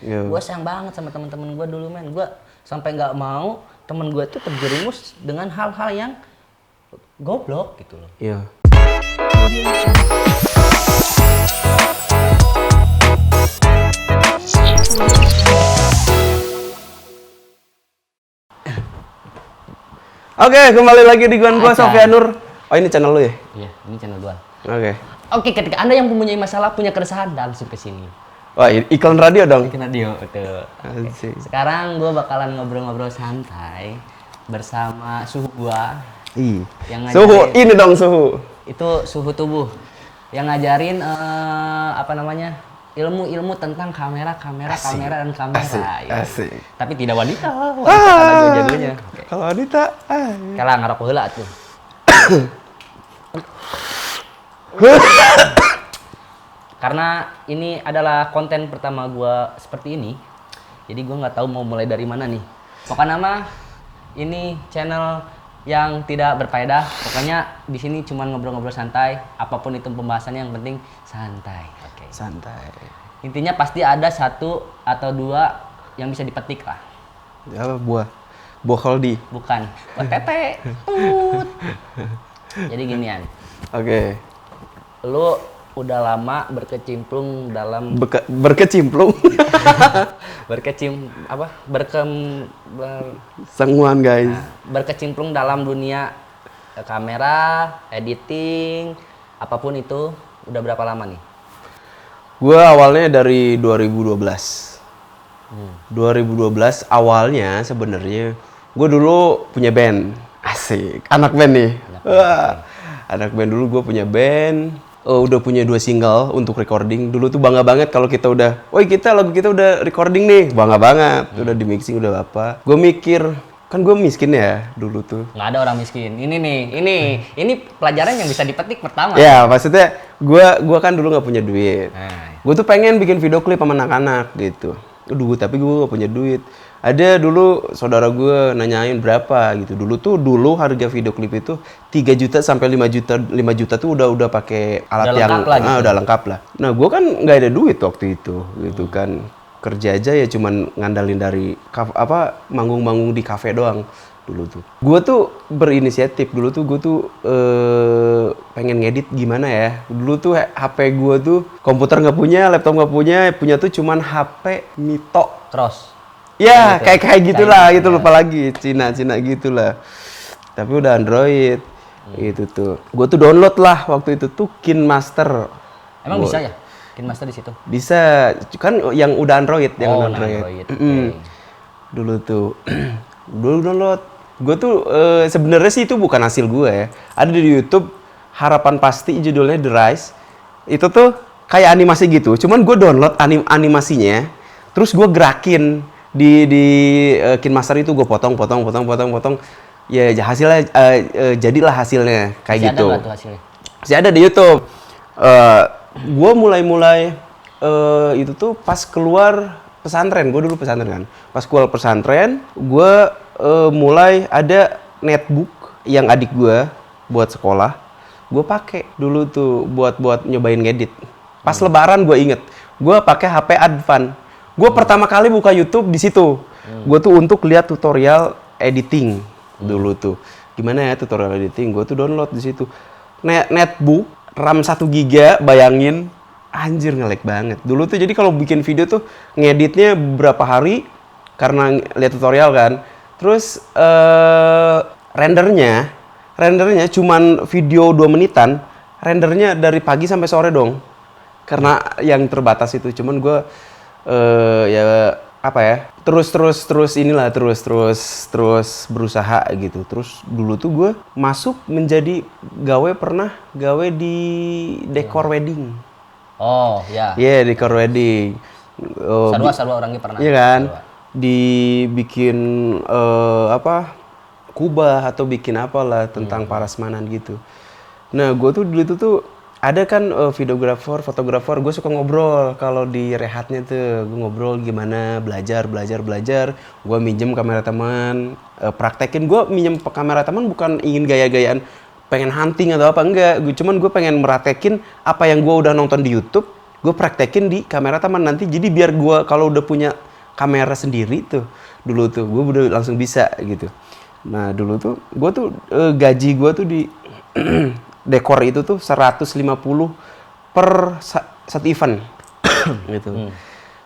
Gue sayang banget sama teman-teman gue dulu men. Gue sampai nggak mau temen gue tuh terjerumus dengan hal-hal yang goblok gitu loh. Iya. Oke, kembali lagi di Gua Sofyanur. Oh, ini channel lu ya? Iya, ini channel gua. Oke, Ketika Anda yang mempunyai masalah, punya keresahan, langsung ke sini. Wah, iklan radio dong. Bikin radio, betul. Asik. Sekarang gua bakalan ngobrol-ngobrol santai bersama suhu gua. Yang ngajarin, Suhu, ini dong suhu. Itu suhu tubuh. Yang ngajarin ilmu-ilmu tentang kamera dan kamera. Asik. Tapi tidak wanita karena gue jagonya. Okay. Kalau wanita, Kalah ngarok heula tuh. Karena ini adalah konten pertama gue seperti ini, jadi gue nggak tahu mau mulai dari mana nih. Pokoknya mah ini channel yang tidak berfaedah. Pokoknya di sini cuma ngobrol-ngobrol santai. Apapun itu pembahasannya, yang penting santai. Oke. santai. Intinya pasti ada satu atau dua yang bisa dipetik lah. Apa buah holdi? Bukan buat tete. Tut. Jadi ginian. Oke. Lu udah lama berkecimplung dalam Berkecimplung. Senguan guys. Berkecimplung dalam dunia kamera, editing, apapun itu udah berapa lama nih? Gue awalnya dari 2012. 2012 awalnya sebenarnya gue dulu punya band. Asik, anak band nih. Anak band dulu gue punya band. Udah punya 2 single untuk recording. Dulu tuh bangga banget kalau kita udah, lagu kita udah recording nih. Bangga banget, udah di mixing, udah apa. Gue mikir, kan gue miskin ya dulu tuh. Nggak ada orang miskin. Ini pelajaran yang bisa dipetik pertama. Ya, maksudnya gue kan dulu nggak punya duit. Gue tuh pengen bikin video klip sama anak-anak gitu. Tapi gue gak punya duit. Ada dulu saudara gue nanyain berapa gitu. Dulu harga video klip itu 3 juta sampai 5 juta. 5 juta tuh udah pakai alat udah lengkap lah. Nah, gue kan nggak ada duit waktu itu gitu kan. Kerja aja ya cuman ngandalin dari manggung-manggung di kafe doang dulu tuh. Gue tuh berinisiatif gue tuh pengen ngedit gimana ya. Dulu tuh HP gue tuh komputer nggak punya, laptop nggak punya tuh cuman HP Mito Cross. Ya, kayak gitulah, gitu lupa lagi. Cina gitulah. Tapi udah Android. Itu tuh. Gue tuh download lah waktu itu tuh KineMaster. Emang bisa ya? KineMaster di situ? Bisa. Kan yang udah Android, Android. Okay. Dulu tuh. Dulu download. Gue tuh sebenarnya sih itu bukan hasil gue ya. Ada di YouTube Harapan Pasti judulnya The Rise. Itu tuh kayak animasi gitu. Cuman gue download animasinya, terus gue gerakin di KineMaster itu, gue potong. Ya hasilnya jadilah hasilnya kayak masih gitu. Ada nggak tuh hasilnya? Masih ada di YouTube. Gue mulai itu tuh pas keluar pesantren. Gue dulu pesantren kan. Pas keluar pesantren, gue mulai ada netbook yang adik gue buat sekolah. Gue pakai dulu tuh buat nyobain ngedit. Pas Lebaran gue inget, gue pakai HP Advan. Gue pertama kali buka YouTube di situ. Gue tuh untuk lihat tutorial editing dulu tuh. Gimana ya tutorial editing? Gue tuh download di situ. Netbook RAM 1 GB, bayangin, anjir nge-lag banget. Dulu tuh jadi kalau bikin video tuh ngeditnya berapa hari karena lihat tutorial kan. Terus rendernya cuman video 2 menitan. Rendernya dari pagi sampai sore dong. Karena yang terbatas itu. Cuman gue terus berusaha gitu. Terus dulu tuh gue masuk menjadi pernah gawe di dekor wedding. Oh ya. Iya, dekor wedding. Sarwa orangnya pernah. Iya kan? Dibikin kubah atau bikin apalah tentang parasmanan gitu. Nah, gue tuh dulu itu tuh ada kan videografer, fotografer, gue suka ngobrol kalau di rehatnya tuh. Gue ngobrol gimana, belajar. Gue minjem kamera teman, praktekin. Gue minjem kamera teman bukan ingin gaya-gayaan pengen hunting atau apa, enggak. Cuman gue pengen meratekin apa yang gue udah nonton di YouTube, gue praktekin di kamera teman nanti. Jadi biar gue kalau udah punya kamera sendiri tuh, dulu tuh gue udah langsung bisa gitu. Nah dulu tuh gue tuh gaji gue tuh di dekor itu tuh 150 per satu event gitu.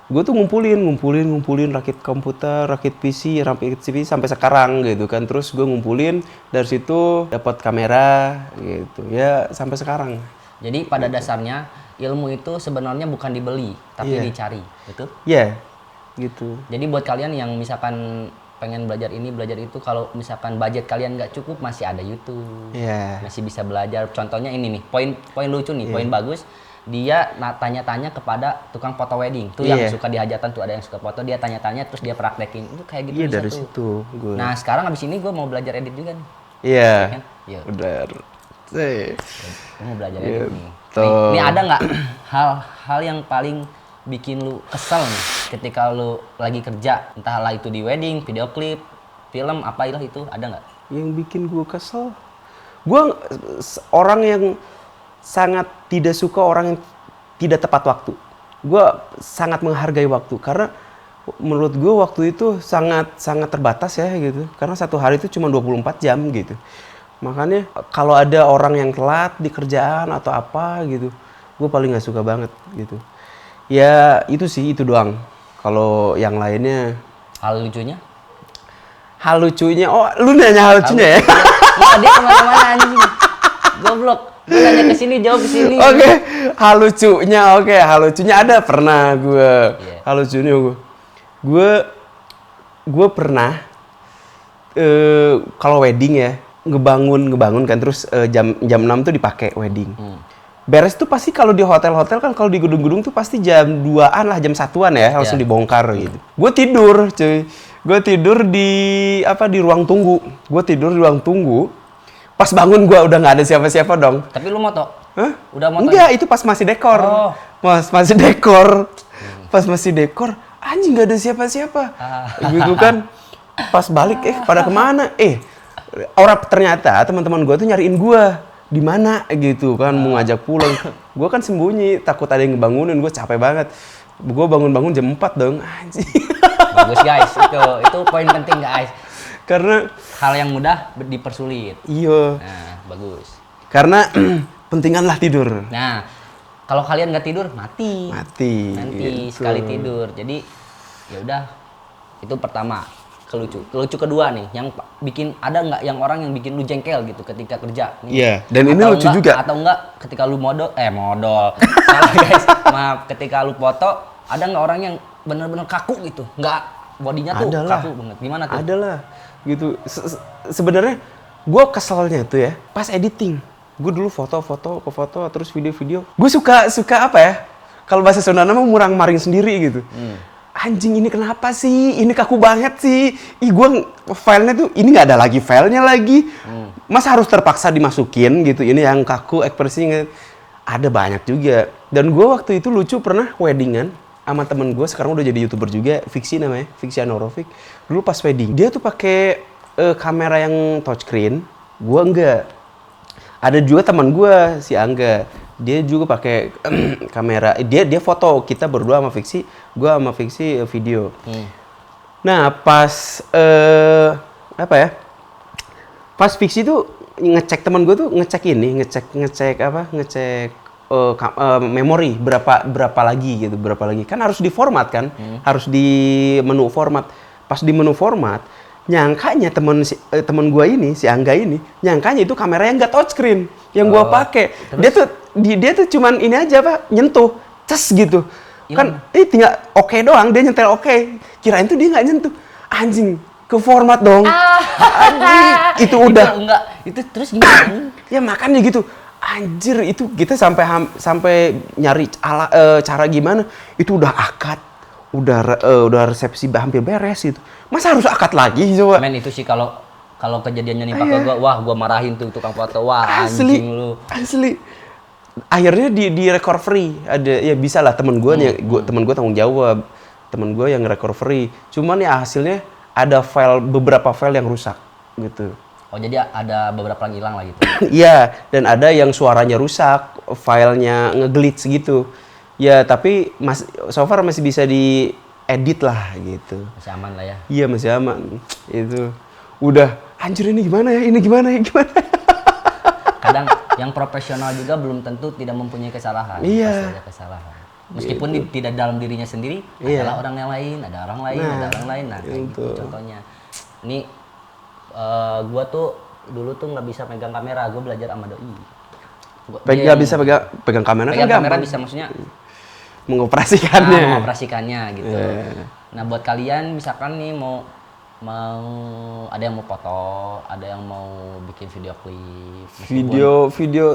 Gue tuh ngumpulin rakit komputer, rakit PC sampai sekarang gitu kan. Terus gue ngumpulin dari situ dapat kamera gitu ya sampai sekarang. Jadi pada dasarnya ilmu itu sebenarnya bukan dibeli tapi dicari, betul? Iya, gitu. Jadi buat kalian yang misalkan pengen belajar ini belajar itu, kalau misalkan budget kalian nggak cukup masih ada YouTube, masih bisa belajar. Contohnya ini nih, poin lucu nih, poin bagus. Dia tanya-tanya kepada tukang foto wedding tuh yang suka di hajatan tuh, ada yang suka foto, dia tanya-tanya terus dia praktekin itu kayak gitu. Iya dari situ gue. Nah sekarang abis ini gue mau belajar edit juga nih. Iya kan? benar. Gue mau belajar edit nih. Ini ada nggak hal yang paling bikin lu kesel nih ketika lu lagi kerja, entahlah itu di wedding, video klip, film, apalah itu, ada nggak? Yang bikin gue kesel, gue orang yang sangat tidak suka orang yang tidak tepat waktu. Gue sangat menghargai waktu karena menurut gue waktu itu sangat terbatas ya gitu. Karena satu hari itu cuma 24 jam gitu. Makanya kalau ada orang yang telat di kerjaan atau apa gitu, gue paling nggak suka banget gitu. Ya itu sih, itu doang. Kalau yang lainnya. Hal lucunya? Hal lucunya, oh lu nanya hal lucunya ya? Enggak, dia kemana-mana anjing. Goblok. Gue nanya kesini, jawab kesini. Oke, hal lucunya ada pernah gue. Hal lucunya gue pernah kalau wedding ya ngebangun kan terus jam 6 tuh dipakai wedding. Beres tuh pasti kalau di hotel-hotel kan, kalau di gedung-gedung tuh pasti jam 2-an lah, jam 1-an ya langsung dibongkar gitu. Gue tidur cuy. Gue tidur di ruang tunggu. Pas bangun gue udah nggak ada siapa-siapa dong. Tapi lu moto? Hah? Udah moto? Enggak, itu pas masih dekor. Masih dekor. Pas masih dekor, anjing nggak ada siapa-siapa. Gitu kan. Pas balik, pada kemana? Orang ternyata teman-teman gue tuh nyariin gue di mana gitu kan, mau ngajak pulang. Gue kan sembunyi, takut ada yang ngebangunin. Gue capek banget. Gue bangun-bangun jam 4 dong. Anjing. Bagus guys, itu poin penting guys. Karena hal yang mudah dipersulit. Iya. Nah, bagus. Karena pentingan lah tidur. Nah, kalau kalian nggak tidur mati. Nanti gitu. sekali tidur. Jadi ya udah, itu pertama. Kelucu kedua nih, yang ada nggak yang orang yang bikin lu jengkel gitu ketika kerja? Iya. Dan ini lucu juga. Atau enggak ketika lu modal. Salah guys. Maaf, ketika lu foto ada nggak orang yang benar-benar kaku gitu? Nggak, bodinya tuh kaku banget. Gimana tuh? Adalah. Gitu. Sebenarnya gue keselnya tuh ya pas editing. Gue dulu foto terus video-video. Gue suka apa ya? Kalau bahasa Sunda nama murang maring sendiri gitu. Anjing ini kenapa sih? Ini kaku banget sih. Gue filenya tuh ini nggak ada lagi filenya lagi. Masa harus terpaksa dimasukin gitu? Ini yang kaku ekspresinya. Ada banyak juga. Dan gue waktu itu lucu pernah weddingan sama temen gue, sekarang udah jadi YouTuber juga, Fiksi namanya, Fiksi Anorovic. Dulu pas wedding, dia tuh pakai kamera yang touchscreen, gue enggak. Ada juga teman gue, si Angga, dia juga pakai kamera, dia foto, kita berdua sama Fiksi, gue sama Fiksi video. Nah pas pas Fiksi tuh ngecek, teman gue tuh ngecek memori berapa lagi kan harus diformat kan, harus di menu format. Pas di menu format, nyangkanya temen gue ini, si Angga ini, nyangkanya itu kamera yang nggak touchscreen yang gue pakai. Dia tuh cuman ini aja nyentuh, ces gitu. Kan tinggal oke doang, dia nyetel oke. Kirain tuh dia nggak nyentuh. Anjing, ke format dong. Anjing, itu udah. Itu terus gimana? Ya makanya gitu. Anjir, itu kita sampai nyari cara gimana. Itu udah akad, udah resepsi hampir beres itu. Masa harus akad lagi coba? Men itu sih kalau kejadiannya nimpa ke gua, wah gua marahin tuh tukang foto. Wah, anjing lu. Asli. Akhirnya di recovery ada, ya bisa lah temen gue temen gue tanggung jawab. Temen gue yang recovery. Cuman ya hasilnya ada beberapa file yang rusak gitu. Oh, jadi ada beberapa yang hilang lah gitu? Iya, dan ada yang suaranya rusak, filenya nge-glitch gitu. Ya tapi so far masih bisa diedit lah gitu. Masih aman lah ya. Iya masih aman. Itu udah anjir ini gimana ya? Ini gimana ya? Gimana? Kadang yang profesional juga belum tentu tidak mempunyai kesalahan. Iya. Pasti ada kesalahan. Meskipun tidak dalam dirinya sendiri, Iya. adalah orang yang lain, ada orang lain, Nah, ada orang lain. Nah, kayak gitu itu. contohnya. Ini gua tuh dulu tuh nggak bisa pegang kamera, gua belajar sama doi. Dia Nggak bisa pegang kamera pegang kan kamera gampang. bisa, maksudnya Mengoperasikannya. mengoperasikannya gitu. Nah, buat kalian misalkan nih mau ada yang mau foto, ada yang mau bikin video klip, Video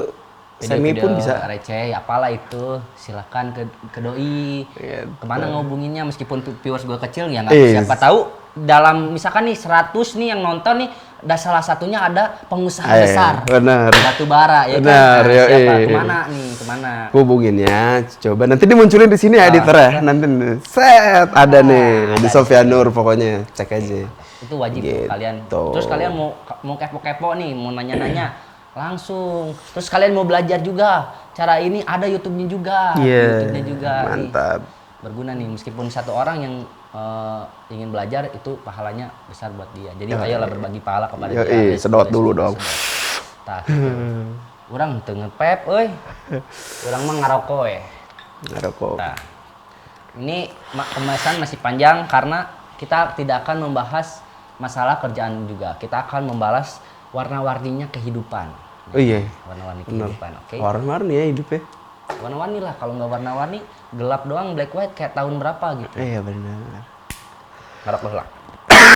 semi pun bisa. receh, apalah itu, silakan ke doi. Gitu. Kemana ngehubunginnya, meskipun viewers gue kecil ya nggak, siapa Iya. tahu dalam misalkan nih 100 nih yang nonton nih, salah satunya ada pengusaha besar Benar. batu bara ya Benar, kan. Nah, yoi. siapa kemana nih, kemana? Hubungin ya, coba nanti dimunculin di sini ya editor ya. Nanti set ada nih di Sofianur pokoknya cek aja. Itu wajib tuh Gitu. kalian. Terus kalian mau kepo-kepo nih, mau nanya-nanya langsung. Terus kalian mau belajar juga. Cara ini ada YouTube-nya juga. Iya, YouTube-nya juga. mantap. Nih, berguna nih, meskipun satu orang yang ingin belajar itu pahalanya besar buat dia. Jadi ayolah berbagi pahala kepada dia. Sedot dulu dong. Tah. Urang teu ngepep euy. Urang mah ngaroko we. Ngerokok. Nah, ini pembahasan masih panjang karena kita tidak akan membahas masalah kerjaan juga. Kita akan membahas warna-warninya kehidupan. Oh iya. Warna-warni kehidupan, oke? Warna-warni ya hidup ya. Warna-warni lah, kalau nggak warna-warni, gelap doang, black white kayak tahun berapa gitu. Iya benar. Ngarok lah.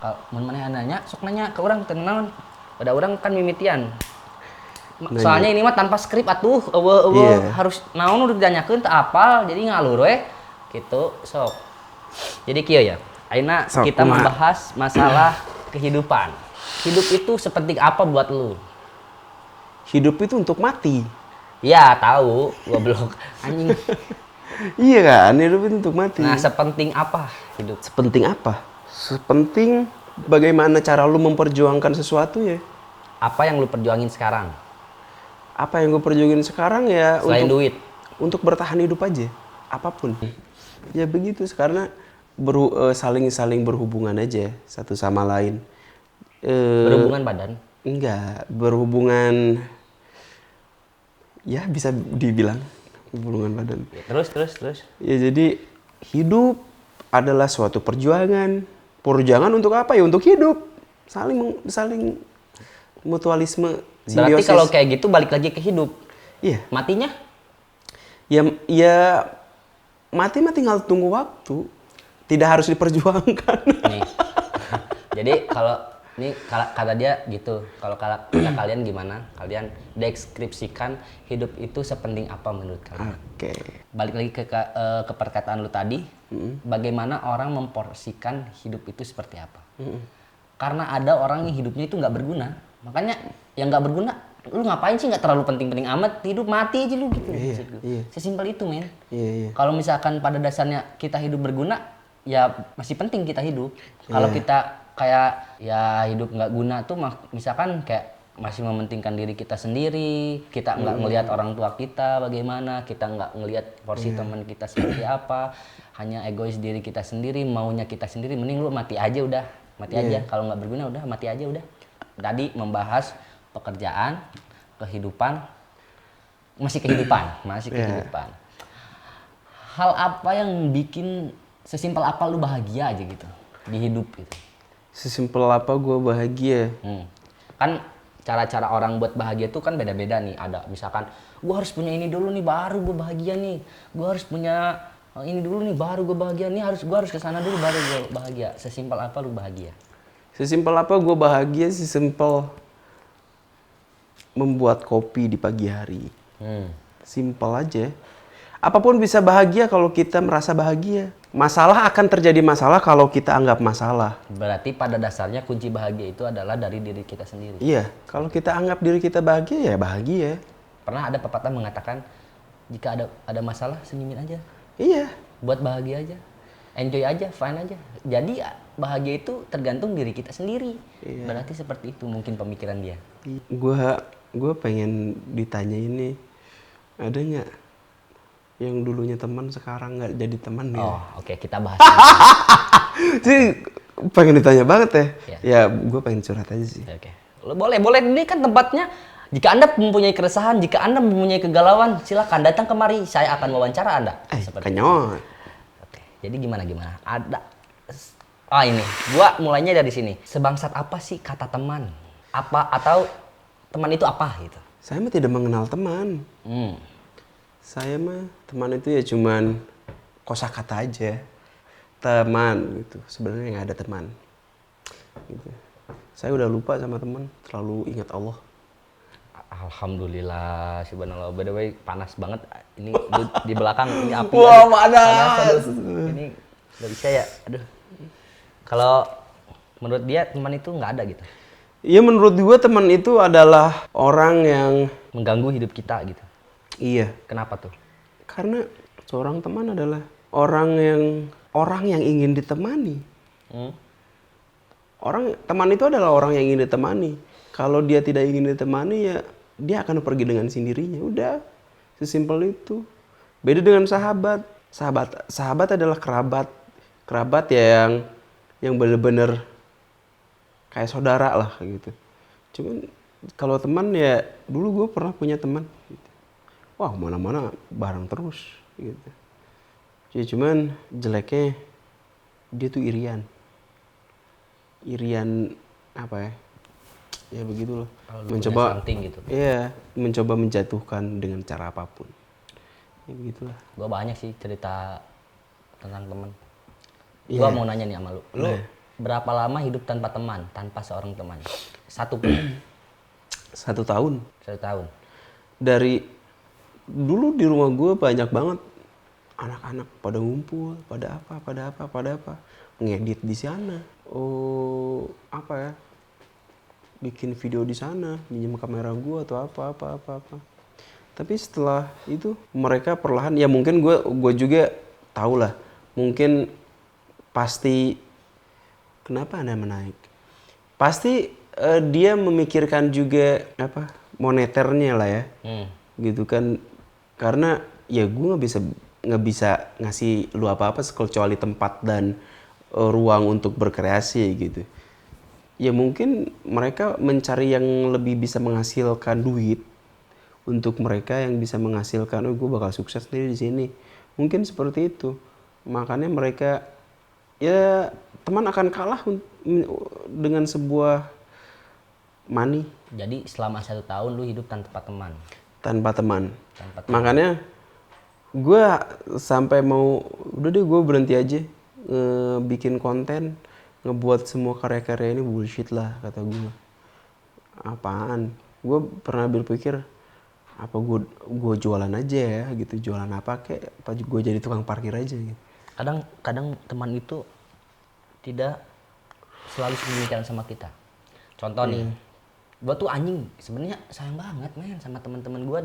Kalau mun maneh nanya, sok nanya ke urang teu naon. Pada urang kan mimitian. Soalnya ini mah tanpa skrip atuh, Iya. harus naon udah ditanyakeun teu apal, jadi ngalur we. Gitu, sok. Jadi kieu ya. Ayeuna Sok, kita kumaha? membahas masalah kehidupan. Hidup itu seperti apa buat lu? Hidup itu untuk mati. Ya, tahu, goblok. Anjing. Iya kan, hidup itu untuk mati. Nah, sepenting apa hidup? Sepenting apa? Sepenting bagaimana cara lu memperjuangkan sesuatu ya. Apa yang lu perjuangin sekarang? Apa yang gue perjuangin sekarang ya Selain duit. untuk bertahan hidup aja. Apapun. Ya begitu, karena saling berhubungan aja satu sama lain. Berhubungan badan. Enggak, berhubungan ya bisa dibilang hubungan badan. Ya, terus. Ya jadi hidup adalah suatu perjuangan. Perjuangan untuk apa ya? Untuk hidup. Saling mutualisme, Berarti simbiosis. kalau kayak gitu balik lagi ke hidup. Iya. Matinya? Ya mati tinggal tunggu waktu. Tidak harus diperjuangkan. Nih. Jadi kalau ini kata dia gitu. Kalau kata kalian gimana? Kalian deskripsikan hidup itu sepenting apa menurut kalian? Oke. Balik lagi ke perkataan lu tadi. Bagaimana orang memporsikan hidup itu seperti apa? Karena ada orang yang hidupnya itu nggak berguna. Makanya yang nggak berguna, lu ngapain sih, nggak terlalu penting-penting amat, hidup mati aja lu gitu. Maksudku. iya. Sesimpel itu, men. Iya. Kalau misalkan pada dasarnya kita hidup berguna, ya masih penting kita hidup. Kalau kita kayak ya hidup nggak guna tuh, misalkan kayak masih mementingkan diri kita sendiri, kita nggak ngelihat orang tua kita bagaimana, kita nggak ngelihat porsi teman kita seperti apa, hanya egois diri kita sendiri, maunya kita sendiri, mending lu mati aja udah, mati aja. Kalau nggak berguna udah mati aja udah. Tadi membahas pekerjaan, kehidupan, masih kehidupan. Hal apa yang bikin sesimpel apa lu bahagia aja gitu di hidup gitu? Sesimpel apa gue bahagia? Kan cara-cara orang buat bahagia tuh kan beda-beda nih. Ada misalkan gue harus punya ini dulu nih baru gue bahagia nih. Gue harus punya ini dulu nih baru gue bahagia nih. Gue harus kesana dulu baru gue bahagia. Sesimpel apa lu bahagia? Sesimpel apa gue bahagia? Sesimpel membuat kopi di pagi hari. Simpel aja. Apapun bisa bahagia kalau kita merasa bahagia. Masalah akan terjadi masalah kalau kita anggap masalah. Berarti pada dasarnya kunci bahagia itu adalah dari diri kita sendiri. Iya, kalau kita anggap diri kita bahagia ya bahagia. Pernah ada pepatah mengatakan jika ada masalah senyumin aja. Iya. Buat bahagia aja. Enjoy aja, fine aja. Jadi bahagia itu tergantung diri kita sendiri. Berarti seperti itu mungkin pemikiran dia. Gue pengen ditanya ini, ada nggak Yang dulunya teman sekarang nggak jadi teman ya. Oh, oke, kita bahas. Sih pengen ditanya banget ya. Ya. Ya gue pengen curhat aja sih. Oke. Lo boleh, ini kan tempatnya. Jika Anda mempunyai keresahan, jika Anda mempunyai kegalauan, silakan datang kemari. Saya akan wawancara Anda. Kenyot. Oke. Jadi gimana? Ada. Ini. Gua mulainya dari sini. Sebangsat apa sih kata teman? Apa atau teman itu apa gitu? Saya mah tidak mengenal teman. Saya mah teman itu ya cuman kosakata aja. Teman gitu. Sebenarnya nggak ada teman. Gitu. Saya udah lupa sama teman, terlalu ingat Allah. Alhamdulillah, subhanallah. By the way, panas banget. Ini di belakang ini api. Wah, panas. Ini nggak bisa ya. Aduh. Kalau menurut dia teman itu nggak ada gitu. Iya, menurut gue teman itu adalah orang yang Mengganggu hidup kita gitu. iya. Kenapa tuh? Karena seorang teman adalah orang yang ingin ditemani. Teman itu adalah orang yang ingin ditemani. Kalau dia tidak ingin ditemani ya dia akan pergi dengan sendirinya. Udah, sesimpel itu. Beda dengan sahabat. Sahabat adalah kerabat. Kerabat ya yang benar-benar kayak saudara lah gitu. Cuman kalau teman ya dulu gue pernah punya teman. Gitu. Wah, mana-mana bareng terus gitu. Ya cuman jeleknya dia tuh irian apa ya? Ya begitulah. Mencoba gitu. iya, mencoba menjatuhkan dengan cara apapun. Ya begitulah. Gue banyak sih cerita tentang teman. Iya. Gue mau nanya nih sama lu. Lu berapa lama hidup tanpa teman, tanpa seorang teman? Satu pun. 1 tahun. 1 tahun. Dari dulu di rumah gue banyak banget anak-anak pada ngumpul, pada apa, ngedit di sana. Oh, apa ya? Bikin video di sana, minjem kamera gue atau apa. Tapi setelah itu mereka perlahan, ya mungkin gue juga tahu lah, mungkin pasti kenapa Anda menaik? Pasti dia memikirkan juga apa moneternya lah ya, gitu kan? Karena ya gue nggak bisa ngasih lu apa-apa kecuali tempat dan ruang untuk berkreasi gitu. Ya mungkin mereka mencari yang lebih bisa menghasilkan duit untuk mereka yang bisa menghasilkan, gue bakal sukses nih di sini. Mungkin seperti itu. Makanya mereka ya teman akan kalah dengan sebuah money. Jadi selama 1 tahun lu hidup tanpa teman. Tanpa teman. Makanya gue sampai mau udah deh gue berhenti aja bikin konten, ngebuat semua karya-karya ini bullshit lah kata gue. Apaan? Gue pernah berpikir apa gue jualan aja ya gitu, jualan apa kek, apa gue jadi tukang parkir aja gitu. Kadang teman itu tidak selalu sedemikian sama kita. Contoh nih, gue tuh anjing sebenarnya sayang banget men sama teman-teman gue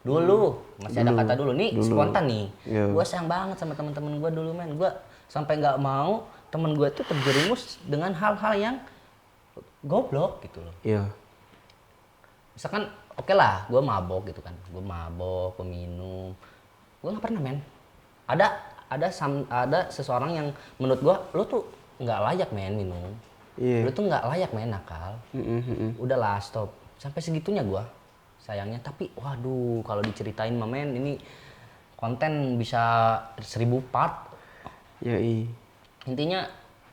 dulu masih ada kata dulu nih spontan nih. Gue sayang banget sama teman-teman gue dulu men. Gue sampai nggak mau teman gue tuh terjerumus dengan hal-hal yang goblok gitu loh. Iya. Misalkan oke lah, gue mabok gitu kan, gue mabok, peminum, gue nggak pernah men. Ada seseorang yang menurut gue, lu tuh nggak layak men minum, lu tuh nggak layak men nakal. Udahlah stop, sampai segitunya gue sayangnya. Tapi waduh, kalau diceritain mah men, ini konten bisa 1000 part. Intinya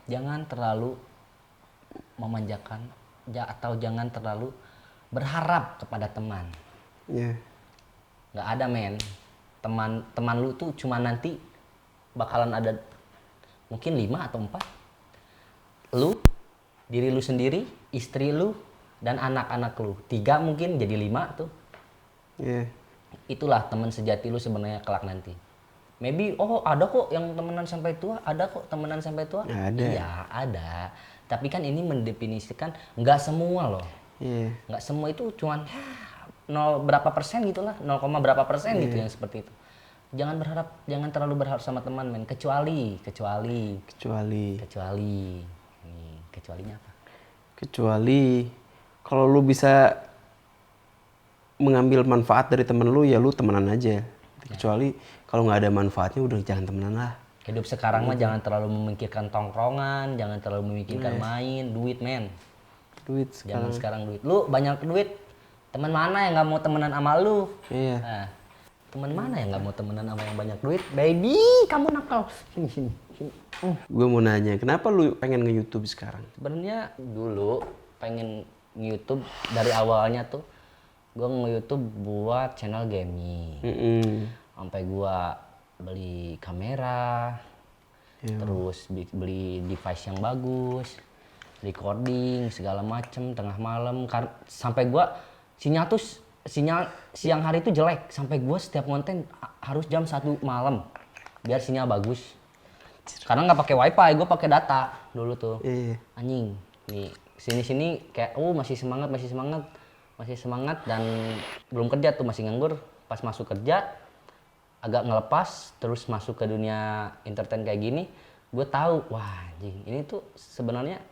jangan terlalu memanjakan atau jangan terlalu berharap kepada teman. Nggak ada men. Teman lu tuh cuma nanti bakalan ada mungkin 5 atau 4. Lu, diri lu sendiri, istri lu, dan anak-anak lu. 3 mungkin jadi 5 tuh. Itulah teman sejati lu sebenarnya kelak nanti. Maybe ada kok yang temenan sampai tua, ada kok temenan sampai tua. Ada. Iya, ada. Tapi kan ini mendefinisikan nggak semua loh. Nggak semua itu cuman 0 berapa persen gitulah, 0, berapa persen gitu yang seperti itu. Jangan terlalu berharap sama teman men, kecuali. Nih, kecualinya apa? Kecuali kalau lu bisa mengambil manfaat dari temen lu ya lu temenan aja Kecuali kalau nggak ada manfaatnya udah jangan temenan lah. Hidup sekarang mah jangan terlalu memikirkan tongkrongan, jangan terlalu memikirkan main, duit men. Duit Zaman sekarang. sekarang duit. Lu banyak duit, teman mana yang nggak mau temenan sama lu? Iya. Nah, teman mana yang nggak mau temenan sama yang banyak duit? Baby, kamu nakal. Sini, sini, sini. Gue mau nanya, kenapa lu pengen nge-YouTube sekarang? Sebenarnya dulu pengen nge-YouTube dari awalnya tuh gue nge-YouTube buat channel gaming. Sampai gua beli kamera, terus beli device yang bagus, recording segala macem tengah malam. Sampai gua sinyal siang hari itu jelek. Sampai gua setiap konten harus jam 1 malam biar sinyal bagus. Karena nggak pakai wifi, gue pakai data dulu tuh. Anjing, nih sini kayak masih semangat dan belum kerja tuh, masih nganggur. Pas masuk kerja agak ngelepas, terus masuk ke dunia entertain kayak gini, gue tahu wah anjing ini tuh sebenarnya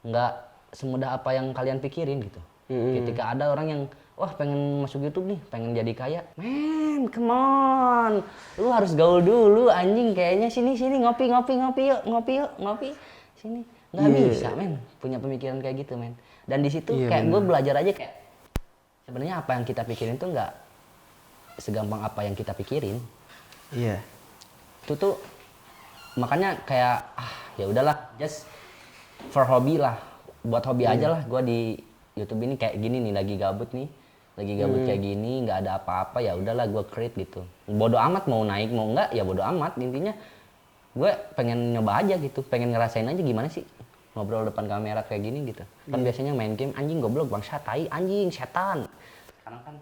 nggak semudah apa yang kalian pikirin gitu. Ketika ada orang yang wah pengen masuk YouTube nih, pengen jadi kaya, men, come on, lu harus gaul dulu anjing, kayaknya sini ngopi yuk, sini nggak bisa men punya pemikiran kayak gitu men. Dan di situ kayak gue belajar aja kayak sebenarnya apa yang kita pikirin tuh nggak segampang apa yang kita pikirin. Iya. Itu tuh makanya kayak ya udahlah, just for hobby lah, buat hobi aja lah. Gue di YouTube ini kayak gini nih, lagi gabut kayak gini, nggak ada apa-apa, ya udahlah gue create gitu. Bodoh amat mau naik mau enggak, ya bodoh amat. Intinya gue pengen nyoba aja gitu, pengen ngerasain aja gimana sih ngobrol depan kamera kayak gini gitu. Kan biasanya main game anjing goblok bangsa tai anjing setan. Sekarang kan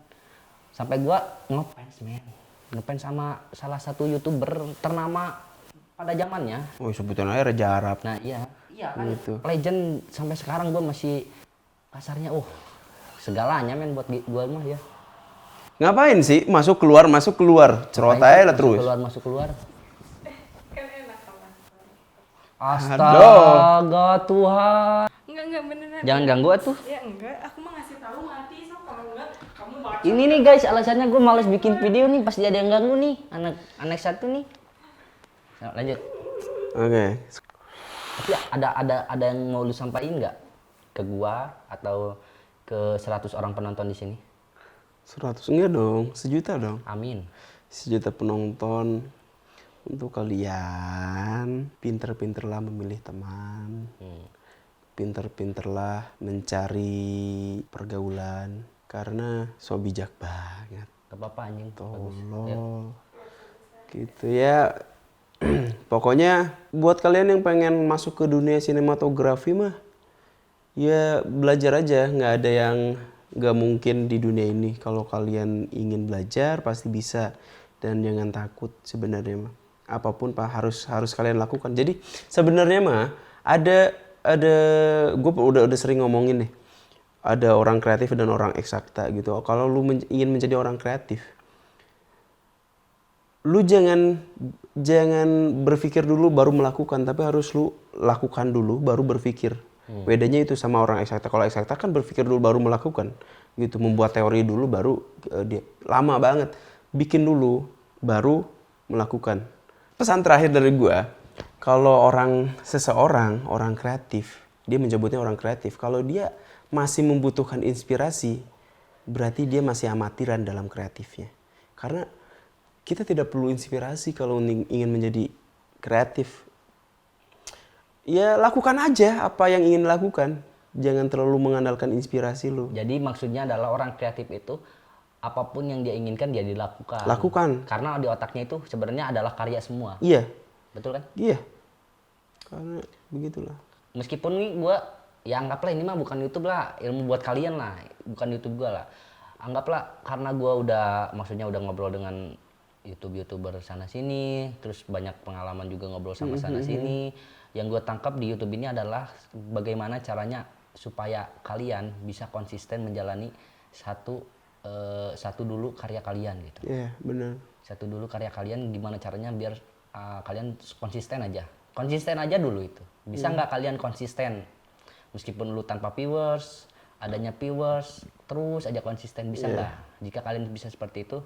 sampai gue ngefans sama salah satu YouTuber ternama pada zamannya. Oh, sebutan aja Raja Arab. Nah iya kan Gitu. legend sampai sekarang gue masih kasarnya segalanya men buat gue mah ya. Ngapain sih masuk keluar cerot aja lah terus. Masuk keluar. Kan enak sama. Astaga Tuhan. Enggak beneran. Jangan ganggu atuh. Ya enggak, aku mah ngasih tahu mati, so kalau enggak kamu baca. Ini nih guys alasannya gue males bikin video nih, pasti ada yang ganggu nih, anak satu nih. Nah, lanjut. Oke. Tapi ada yang mau lu sampaikan nggak ke gua atau ke 100 orang penonton di sini? 100 enggak dong, 1 juta dong. Amin. 1 juta penonton. Untuk kalian, pinter-pinterlah memilih teman. Pinter-pinterlah mencari pergaulan. Karena so bijak banget. Gak apa-apa anjing. Bagus. Tolol. Gitu ya. Pokoknya buat kalian yang pengen masuk ke dunia sinematografi mah, ya belajar aja. Nggak ada yang nggak mungkin di dunia ini. Kalau kalian ingin belajar pasti bisa. Dan jangan takut sebenarnya mah. Apapun harus kalian lakukan. Jadi sebenarnya mah ada gue udah sering ngomongin nih. Ada orang kreatif dan orang eksakta gitu. Kalau lu ingin menjadi orang kreatif, lu jangan berpikir dulu baru melakukan, tapi harus lu lakukan dulu baru berpikir. Bedanya itu sama orang eksakta. Kalau eksakta kan berpikir dulu baru melakukan, gitu. Membuat teori dulu baru dia lama banget. Bikin dulu baru melakukan. Pesan terakhir dari gua, kalau seseorang orang kreatif, dia menyebutnya orang kreatif. Kalau dia masih membutuhkan inspirasi, berarti dia masih amatiran dalam kreatifnya. Karena kita tidak perlu inspirasi kalau ingin menjadi kreatif. Ya lakukan aja apa yang ingin lakukan. Jangan terlalu mengandalkan inspirasi lu. Jadi maksudnya adalah orang kreatif itu apapun yang dia inginkan dia dilakukan. Lakukan. Karena di otaknya itu sebenarnya adalah karya semua. Iya. Betul kan? Iya. Karena begitulah. Meskipun nih gue, ya anggaplah ini mah bukan YouTube lah, ilmu buat kalian lah, bukan YouTube gue lah. Anggaplah karena gue maksudnya udah ngobrol dengan YouTuber sana sini, terus banyak pengalaman juga ngobrol sama sana sini. Yang gue tangkap di YouTube ini adalah bagaimana caranya supaya kalian bisa konsisten menjalani satu dulu karya kalian gitu. Iya, benar. Satu dulu karya kalian, gimana caranya biar kalian konsisten aja dulu itu. Bisa nggak kalian konsisten meskipun lu tanpa viewers, adanya viewers, terus aja konsisten, bisa nggak? Jika kalian bisa seperti itu,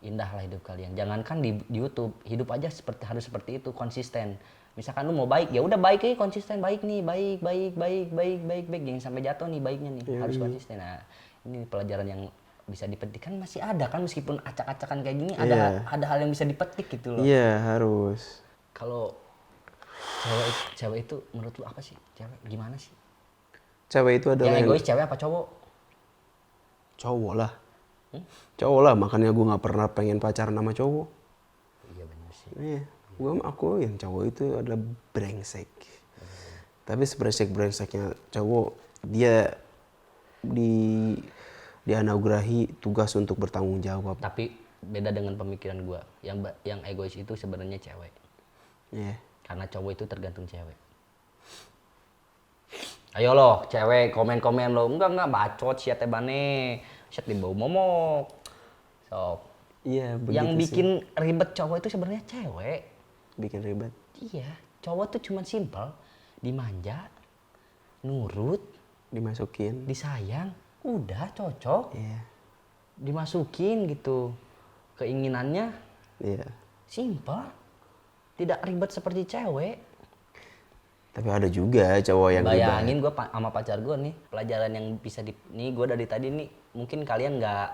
indah lah hidup kalian. Jangankan di YouTube, hidup aja harus seperti itu, konsisten. Misalkan lu mau baik, ya udah baik aja, konsisten, baik nih, baik, jangan sampai jatuh nih baiknya nih, harus konsisten. Nah, ini pelajaran yang bisa dipetik, kan masih ada kan, meskipun acak-acakan kayak gini, ada hal yang bisa dipetik gitu loh. Iya, harus. Kalau cewek itu menurut lu apa sih? Cewek gimana sih? Cewek itu adalah Yang egois cewek apa cowok? cowok lah. Cowok lah, makanya gue nggak pernah pengen pacaran sama cowok. Iya benar sih. Iya, aku yang cowok itu adalah brengsek. Tapi sebrengsek-brengseknya cowok, dia dianugerahi tugas untuk bertanggung jawab. Tapi beda dengan pemikiran gua. Yang egois itu sebenarnya cewek. Iya. Karena cowok itu tergantung cewek. Ayo loh, cewek komen-komen lo. Enggak bacot siat bane. Siat di bau momok. So, Iya, begitu yang sih. bikin ribet cowok itu sebenarnya cewek. Bikin ribet. Iya, cowok tuh cuman simpel, dimanja, nurut, Dimasukin. disayang, udah cocok, Iya. dimasukin gitu. Keinginannya Iya. simpel, tidak ribet seperti cewek. Tapi ada juga cowok yang Bayangin gue sama pacar gue nih, pelajaran yang bisa nih gue dari tadi nih, mungkin kalian nggak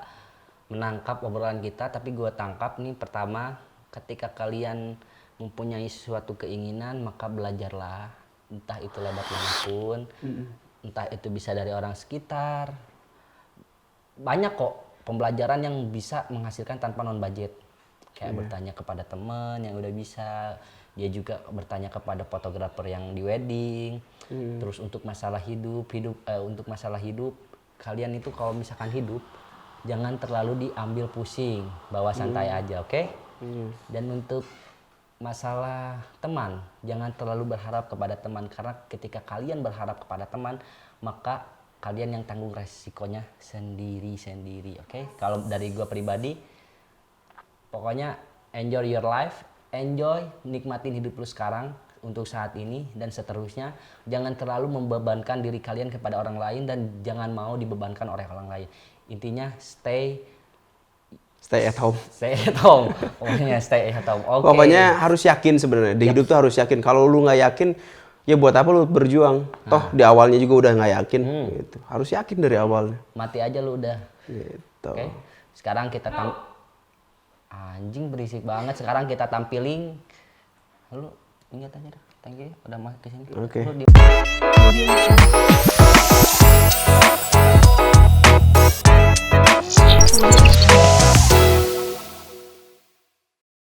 menangkap obrolan kita, tapi gue tangkap nih. Pertama, ketika kalian mempunyai suatu keinginan, maka belajarlah, entah itu lewat manapun, entah itu bisa dari orang sekitar. Banyak kok pembelajaran yang bisa menghasilkan tanpa non budget. Kayak bertanya kepada teman yang udah bisa, dia juga bertanya kepada fotografer yang di wedding. Terus untuk masalah hidup kalian itu kalau misalkan hidup jangan terlalu diambil pusing, bawa santai aja, oke? Dan untuk masalah teman, jangan terlalu berharap kepada teman, karena ketika kalian berharap kepada teman, maka kalian yang tanggung resikonya sendiri-sendiri, oke? Kalau dari gua pribadi, pokoknya enjoy your life, enjoy, nikmatin hidup lu sekarang untuk saat ini dan seterusnya. Jangan terlalu membebankan diri kalian kepada orang lain dan jangan mau dibebankan oleh orang lain. Intinya stay at home. Stay at home. Pokoknya stay at home. Oke. Pokoknya harus yakin sebenarnya. Di hidup tuh harus yakin. Kalau lu nggak yakin, ya buat apa lu berjuang? Toh di awalnya juga udah nggak yakin. Gitu. Harus yakin dari awalnya. Mati aja lu udah. Gitu. Oke. Sekarang kita anjing berisik banget. Sekarang kita tampilin. Lu ingat aja dah. Thank you udah masuk ke sini. Oke. Lu di-